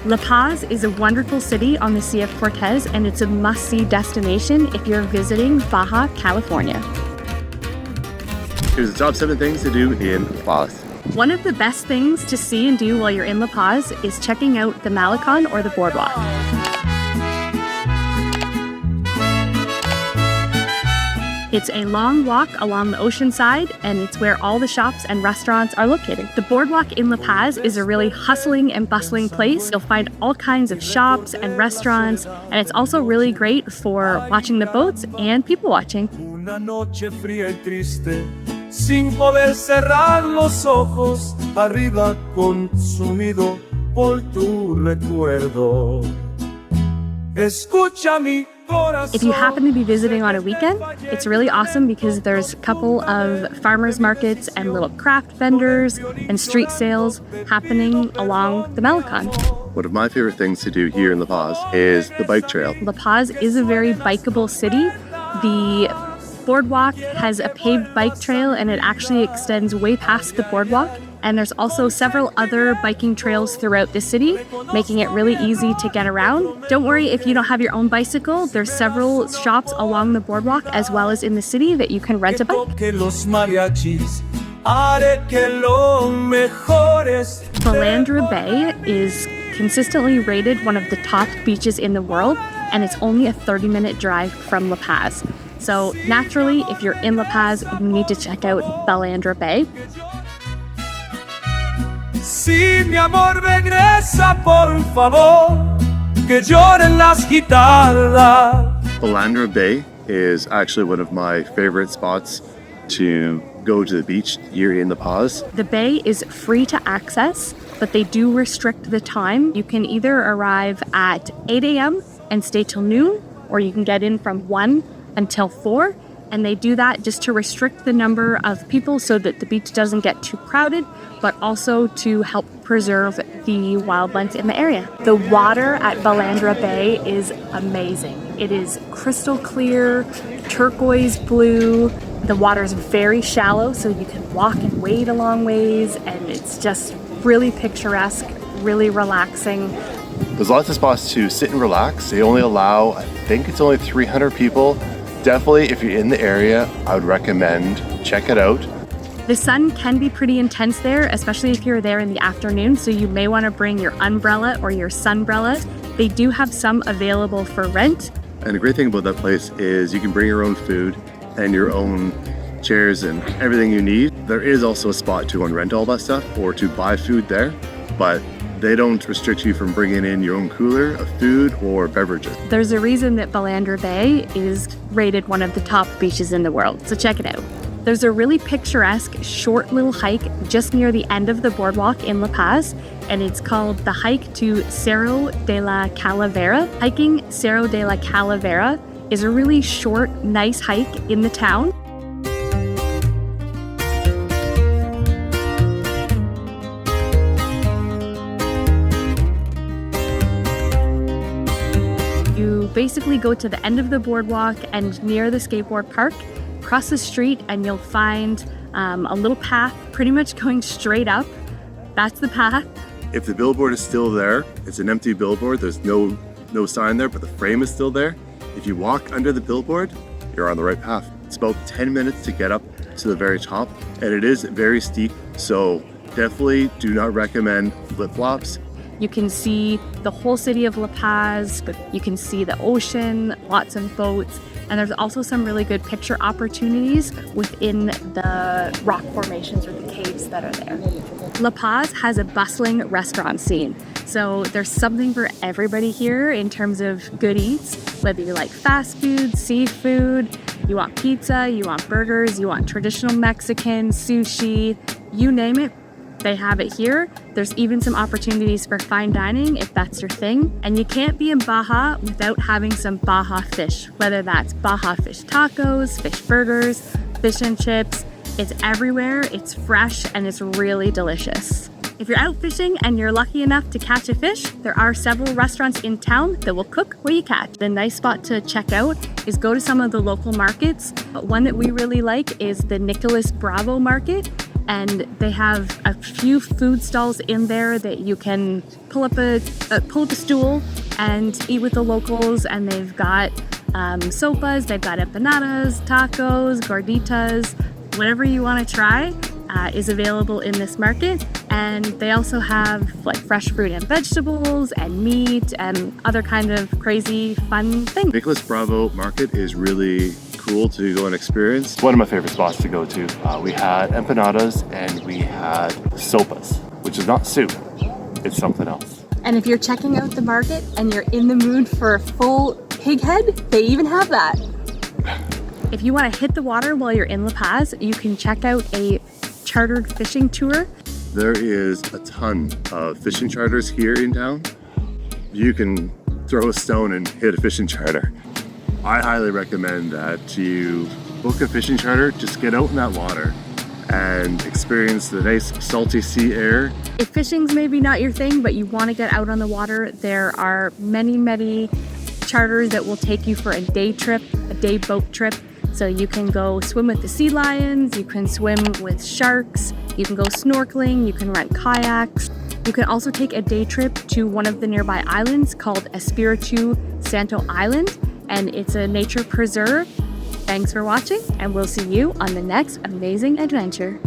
La Paz is a wonderful city on the Sea of Cortez, and it's a must-see destination if you're visiting Baja California. Here's the top 7 things to do in La Paz. One of the best things to see and do while you're in La Paz is checking out the Malecon or the boardwalk. It's a long walk along the ocean side, and it's where all the shops and restaurants are located. The boardwalk in La Paz is a really hustling and bustling place. You'll find all kinds of shops and restaurants, and it's also really great for watching the boats and people watching. Una noche fría y triste, sin poder cerrar los ojos, arriba consumido por tu recuerdo. Escucha mi. If you happen to be visiting on a weekend, it's really awesome because there's a couple of farmers markets and little craft vendors and street sales happening along the Malecon. One of my favorite things to do here in La Paz is the bike trail. La Paz is a very bikeable city. The boardwalk has a paved bike trail, and it actually extends way past the boardwalk. And there's also several other biking trails throughout the city, making it really easy to get around. Don't worry if you don't have your own bicycle. There's several shops along the boardwalk as well as in the city that you can rent a bike. Balandra Bay is consistently rated one of the top beaches in the world, and it's only a 30-minute drive from La Paz. So naturally, if you're in La Paz, you need to check out Balandra Bay. Si mi amor regresa, por favor, que lloren las guitarras. Balandra Bay is actually one of my favorite spots to go to the beach here in La Paz. The bay is free to access, but they do restrict the time. You can either arrive at 8 a.m. and stay till noon, or you can get in from 1 until 4. And they do that just to restrict the number of people so that the beach doesn't get too crowded, but also to help preserve the wildlife in the area. The water at Balandra Bay is amazing. It is crystal clear, turquoise blue. The water is very shallow, so you can walk and wade a long ways, and it's just really picturesque, really relaxing. There's lots of spots to sit and relax. They only allow, I think it's only 300 people. Definitely, if you're in the area, I would recommend check it out. The sun can be pretty intense there, especially if you're there in the afternoon, so you may want to bring your umbrella or your sunbrella. They do have some available for rent. And the great thing about that place is you can bring your own food and your own chairs and everything you need. There is also a spot to rent all that stuff or to buy food there, but they don't restrict you from bringing in your own cooler of food or beverages. There's a reason that Balandra Bay is rated one of the top beaches in the world, so check it out. There's a really picturesque short little hike just near the end of the boardwalk in La Paz, and it's called the hike to Cerro de la Calavera. Hiking Cerro de la Calavera is a really short, nice hike in the town. You basically go to the end of the boardwalk and near the skateboard park, cross the street, and you'll find a little path pretty much going straight up. That's the path. If the billboard is still there, it's an empty billboard. There's no sign there, but the frame is still there. If you walk under the billboard, you're on the right path. It's about 10 minutes to get up to the very top, and it is very steep, so definitely do not recommend flip-flops. You can see the whole city of La Paz, but you can see the ocean, lots of boats, and there's also some really good picture opportunities within the rock formations or the caves that are there. La Paz has a bustling restaurant scene, so there's something for everybody here in terms of good eats, whether you like fast food, seafood, you want pizza, you want burgers, you want traditional Mexican, sushi, you name it. They have it here. There's even some opportunities for fine dining if that's your thing. And you can't be in Baja without having some Baja fish, whether that's Baja fish tacos, fish burgers, fish and chips. It's everywhere, it's fresh, and it's really delicious. If you're out fishing and you're lucky enough to catch a fish, there are several restaurants in town that will cook what you catch. The nice spot to check out is go to some of the local markets. But one that we really like is the Nicholas Bravo Market. and they have a few food stalls in there that you can pull up a stool and eat with the locals. And they've got sopas, they've got empanadas, tacos, gorditas, whatever you want to try is available in this market. And they also have like fresh fruit and vegetables and meat and other kind of crazy fun things. Nicolas Bravo Market is really cool to go and experience. One of my favorite spots to go to. We had empanadas and we had sopas, which is not soup, it's something else. And if you're checking out the market and you're in the mood for a full pig head, they even have that. If you want to hit the water while you're in La Paz, you can check out a chartered fishing tour. There is a ton of fishing charters here in town. You can throw a stone and hit a fishing charter. I highly recommend that you book a fishing charter, just get out in that water and experience the nice salty sea air. If fishing's maybe not your thing, but you want to get out on the water, there are many charters that will take you for a day trip, a day boat trip. So you can go swim with the sea lions, you can swim with sharks, you can go snorkeling, you can rent kayaks. You can also take a day trip to one of the nearby islands called Espiritu Santo Island, and it's a nature preserve. Thanks for watching, and we'll see you on the next amazing adventure.